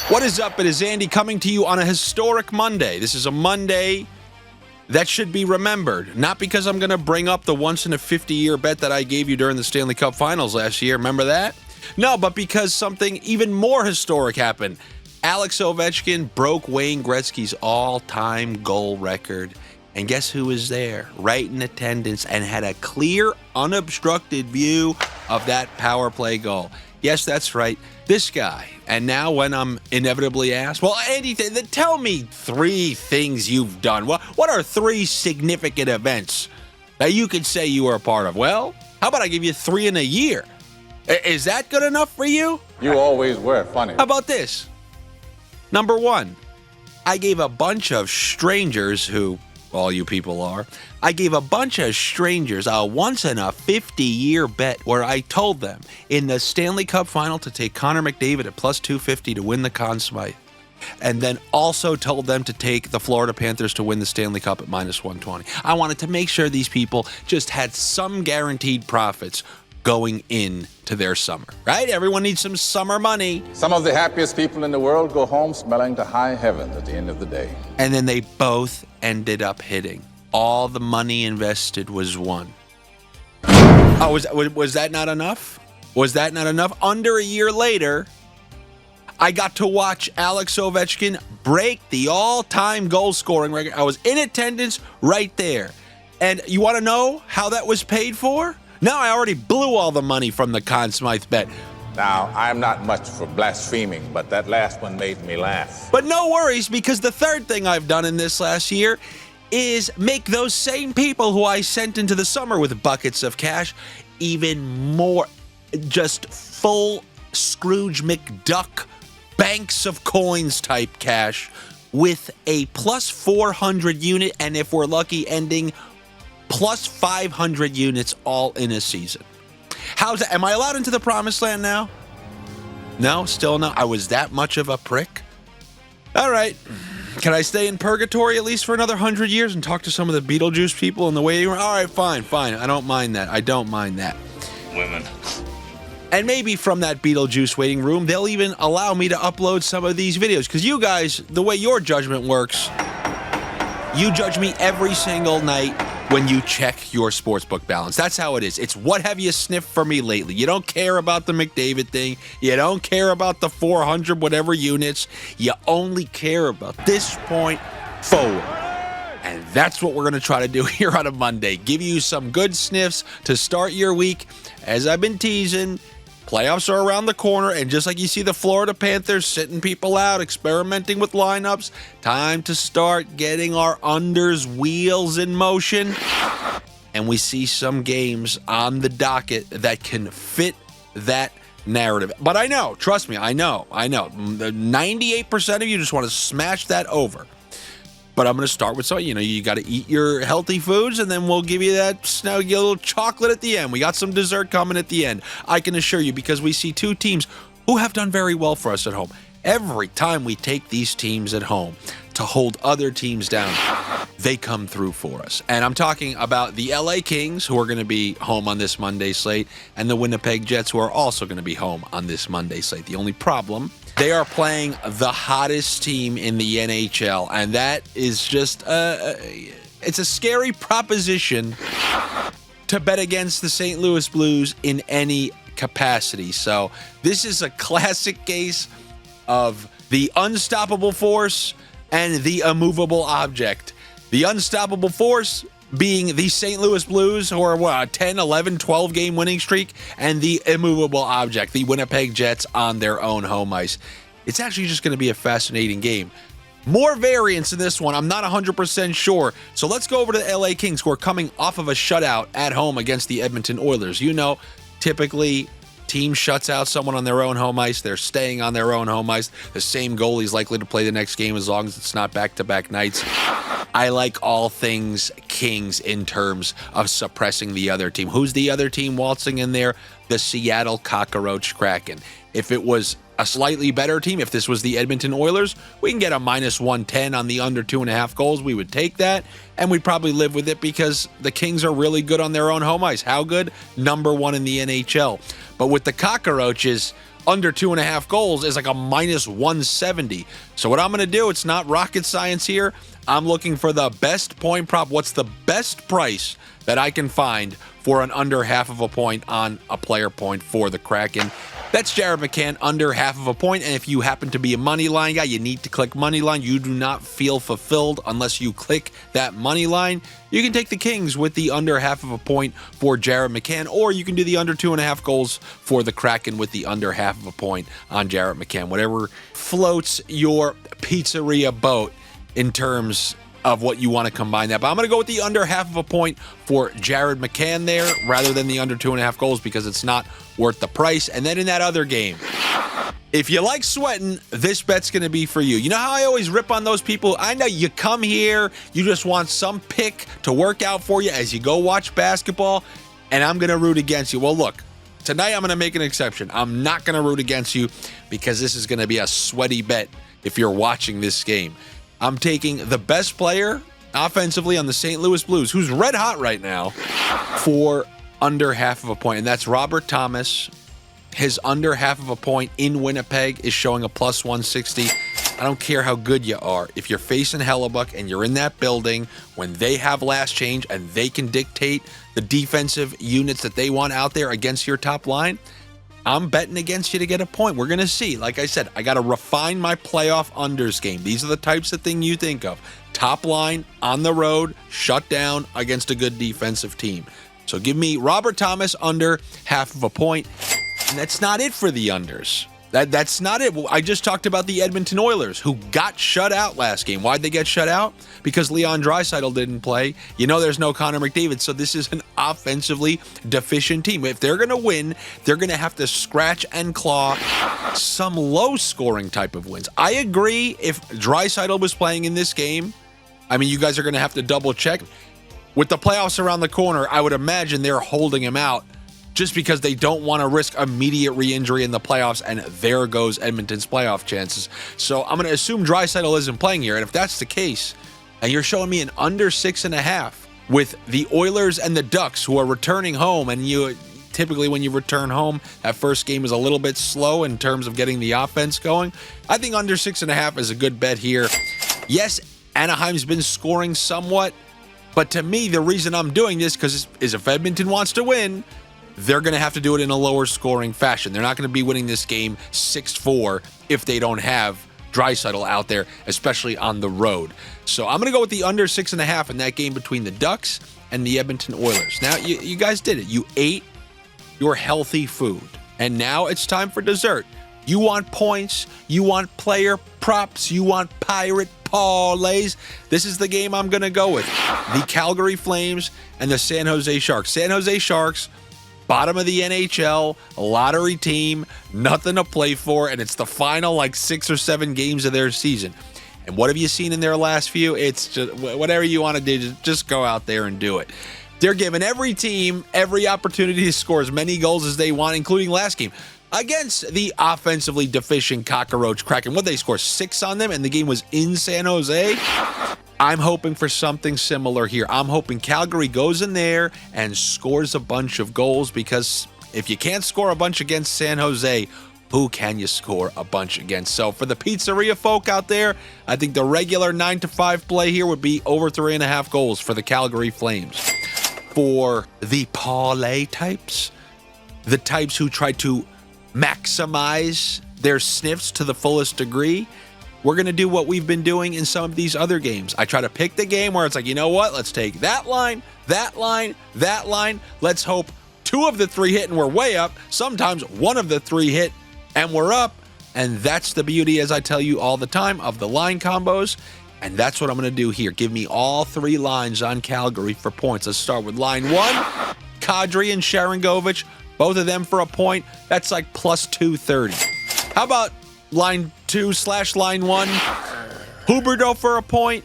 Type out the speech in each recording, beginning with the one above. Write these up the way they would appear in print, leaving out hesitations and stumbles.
What is up? It is Andy coming to you on a historic Monday. This is a Monday that should be remembered. Not because I'm going to bring up the once-in-a-50-year bet that I gave you during the Stanley Cup Finals last year. Remember that? No, but because something even more historic happened. Alex Ovechkin broke Wayne Gretzky's all-time goal record. And guess who was there? Right in attendance and had a clear, unobstructed view of that power play goal. Yes, that's right. This guy. And now when I'm inevitably asked, well, Andy, tell me 3 things you've done. What are 3 significant events that you could say you were a part of? Well, how about I give you 3 in a year? Is that good enough for you? You always were funny. How about this? Number 1, I gave a bunch of strangers who, all you people are, I gave a bunch of strangers a once-in-a-50-year bet where I told them in the Stanley Cup Final to take Connor McDavid at plus 250 to win the Conn Smythe, and then also told them to take the Florida Panthers to win the Stanley Cup at minus 120. I wanted to make sure these people just had some guaranteed profits going into their summer, right? Everyone needs some summer money. Some of the happiest people in the world go home smelling to high heaven at the end of the day. And then they both ended up hitting. All the money invested was won. Oh, was that not enough? Was that not enough? Under a year later, I got to watch Alex Ovechkin break the all-time goal-scoring record. I was in attendance right there. And you want to know how that was paid for? No, I already blew all the money from the Conn Smythe bet. Now, I'm not much for blaspheming, but that last one made me laugh. But no worries, because the third thing I've done in this last year is make those same people who I sent into the summer with buckets of cash even more, just full Scrooge McDuck banks of coins type cash with a plus 400 unit, and if we're lucky, ending plus 500 units all in a season. How's that? Am I allowed into the promised land now? No, still no. I was that much of a prick. All right. Can I stay in purgatory at least for another 100 years and talk to some of the Beetlejuice people in the waiting room? All right, fine. I don't mind that. Women. And maybe from that Beetlejuice waiting room, they'll even allow me to upload some of these videos. Because you guys, the way your judgment works, you judge me every single night when you check your sportsbook balance. That's how it is. It's what have you sniffed for me lately. You don't care about the McDavid thing. You don't care about the 400 whatever units. You only care about this point forward. And that's what we're going to try to do here on a Monday. Give you some good sniffs to start your week. As I've been teasing, playoffs are around the corner, and just like you see the Florida Panthers sitting people out, experimenting with lineups, time to start getting our unders wheels in motion. And we see some games on the docket that can fit that narrative. But I know, trust me, I know. 98% of you just want to smash that over. But I'm going to start with something, you got to eat your healthy foods, and then we'll give you that a little chocolate at the end. We got some dessert coming at the end, I can assure you, because we see 2 teams who have done very well for us at home. Every time we take these teams at home to hold other teams down, they come through for us. And I'm talking about the LA Kings, who are going to be home on this Monday slate, and the Winnipeg Jets, who are also going to be home on this Monday slate. The only problem, they are playing the hottest team in the NHL, and that is just it's a scary proposition to bet against the St. Louis Blues in any capacity. So this is a classic case of the unstoppable force and the immovable object. The unstoppable force being the St. Louis Blues, who are a 10, 11, 12 game winning streak, and the immovable object, the Winnipeg Jets on their own home ice. It's actually just going to be a fascinating game. More variance in this one, I'm not 100% sure. So let's go over to the LA Kings, who are coming off of a shutout at home against the Edmonton Oilers. Typically, team shuts out someone on their own home ice. They're staying on their own home ice. The same goalie's likely to play the next game as long as it's not back-to-back nights. I like all things Kings in terms of suppressing the other team. Who's the other team waltzing in there? The Seattle Cockroach Kraken. If it was a slightly better team, if this was the Edmonton Oilers, we can get a minus 110 on the under 2.5 goals. We would take that, and we'd probably live with it because the Kings are really good on their own home ice. How good? Number 1 in the NHL. But with the Cockroaches, under 2.5 goals is like a minus 170. So what I'm going to do, it's not rocket science here. I'm looking for the best point prop. What's the best price that I can find for an under half of a point on a player point for the Kraken? That's J.McCann, under half of a point. And if you happen to be a money line guy, you need to click money line. You do not feel fulfilled unless you click that money line. You can take the Kings with the under half of a point for J.McCann, or you can do the under 2.5 goals for the Kraken with the under half of a point on J.McCann. Whatever floats your pizzeria boat in terms of what you want to combine that. But I'm going to go with the under half of a point for J.McCann there rather than the under 2.5 goals because it's not worth the price. And then in that other game, if you like sweating, this bet's going to be for you. You know how I always rip on those people? I know you come here, you just want some pick to work out for you as you go watch basketball, and I'm going to root against you. Well, look, tonight I'm going to make an exception. I'm not going to root against you because this is going to be a sweaty bet if you're watching this game. I'm taking the best player offensively on the St. Louis Blues, who's red hot right now, for under half of a point, and that's Robert Thomas. His under half of a point in Winnipeg is showing a plus 160. I don't care how good you are. If you're facing Hellebuck and you're in that building when they have last change and they can dictate the defensive units that they want out there against your top line, I'm betting against you to get a point. We're going to see. Like I said, I got to refine my playoff unders game. These are the types of thing you think of. Top line, on the road, shut down against a good defensive team. So give me Robert Thomas under half of a point. And that's not it for the unders. That's not it. I just talked about the Edmonton Oilers, who got shut out last game. Why'd they get shut out? Because Leon Draisaitl didn't play. You know there's no Connor McDavid, so this is an offensively deficient team. If they're going to win, they're going to have to scratch and claw some low-scoring type of wins. I agree if Draisaitl was playing in this game, I mean, you guys are going to have to double-check. With the playoffs around the corner, I would imagine they're holding him out just because they don't want to risk immediate re-injury in the playoffs, and there goes Edmonton's playoff chances. So I'm going to assume Draisaitl isn't playing here, and if that's the case, and you're showing me an under 6.5 with the Oilers and the Ducks, who are returning home, and you typically when you return home, that first game is a little bit slow in terms of getting the offense going. I think under 6.5 is a good bet here. Yes, Anaheim's been scoring somewhat, but to me, the reason I'm doing this is if Edmonton wants to win, they're going to have to do it in a lower scoring fashion. They're not going to be winning this game 6-4 if they don't have Draisaitl out there, especially on the road. So I'm going to go with the under 6.5 in that game between the Ducks and the Edmonton Oilers. Now, you guys did it. You ate your healthy food, and now it's time for dessert. You want points, you want player props, you want pirate parlays. This is the game I'm going to go with. The Calgary Flames and the San Jose Sharks. San Jose Sharks, bottom of the NHL, a lottery team, nothing to play for, and it's the final 6 or 7 games of their season. And what have you seen in their last few? It's just whatever you want to do, just go out there and do it. They're giving every team every opportunity to score as many goals as they want, including last game against the offensively deficient cockroach Kraken. What, they score 6 on them, and the game was in San Jose? I'm hoping for something similar here. I'm hoping Calgary goes in there and scores a bunch of goals, because if you can't score a bunch against San Jose, who can you score a bunch against? So for the pizzeria folk out there, I think the regular 9-5 play here would be over 3.5 goals for the Calgary Flames. For the parlay types, the types who try to maximize their sniffs to the fullest degree, we're going to do what we've been doing in some of these other games. I try to pick the game where it's like, you know what? Let's take that line, that line, that line. Let's hope 2 of the 3 hit and we're way up. Sometimes 1 of the 3 hit and we're up. And that's the beauty, as I tell you all the time, of the line combos. And that's what I'm going to do here. Give me all 3 lines on Calgary for points. Let's start with line 1, Kadri and Sharangovich. Both of them for a point. That's like plus 230. How about line 2/line 1, Huberdeau for a point,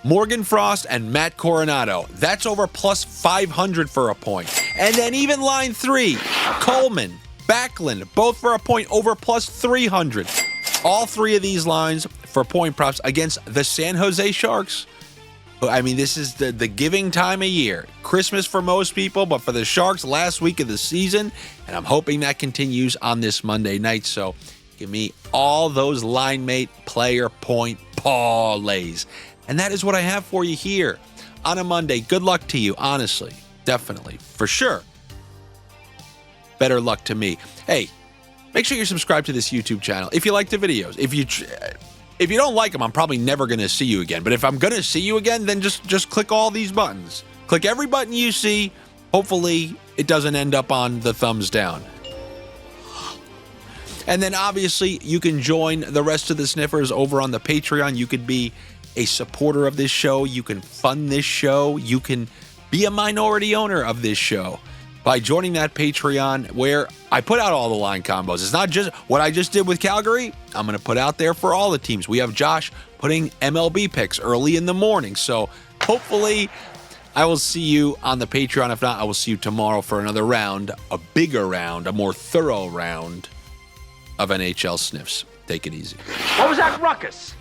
Morgan Frost and Matt Coronado. That's over plus 500 for a point. And then even line 3, Coleman, Backlund, both for a point, over plus 300. All 3 of these lines for point props against the San Jose Sharks I mean, this is the giving time of year. Christmas for most people, but for the Sharks, last week of the season. And I'm hoping that continues on this Monday night. So give me all those line mate player point parlays. And that is what I have for you here on a Monday. Good luck to you, honestly. Definitely. For sure. Better luck to me. Hey, make sure you're subscribed to this YouTube channel if you like the videos. If you don't like them, I'm probably never going to see you again. But if I'm going to see you again, then just click all these buttons. Click every button you see. Hopefully, it doesn't end up on the thumbs down. And then, obviously, you can join the rest of the Sniffers over on the Patreon. You could be a supporter of this show. You can fund this show. You can be a minority owner of this show by joining that Patreon where I put out all the line combos. It's not just what I just did with Calgary. I'm going to put out there for all the teams. We have Josh putting MLB picks early in the morning. So hopefully I will see you on the Patreon. If not, I will see you tomorrow for another round, a bigger round, a more thorough round of NHL Sniffs. Take it easy. What was that ruckus?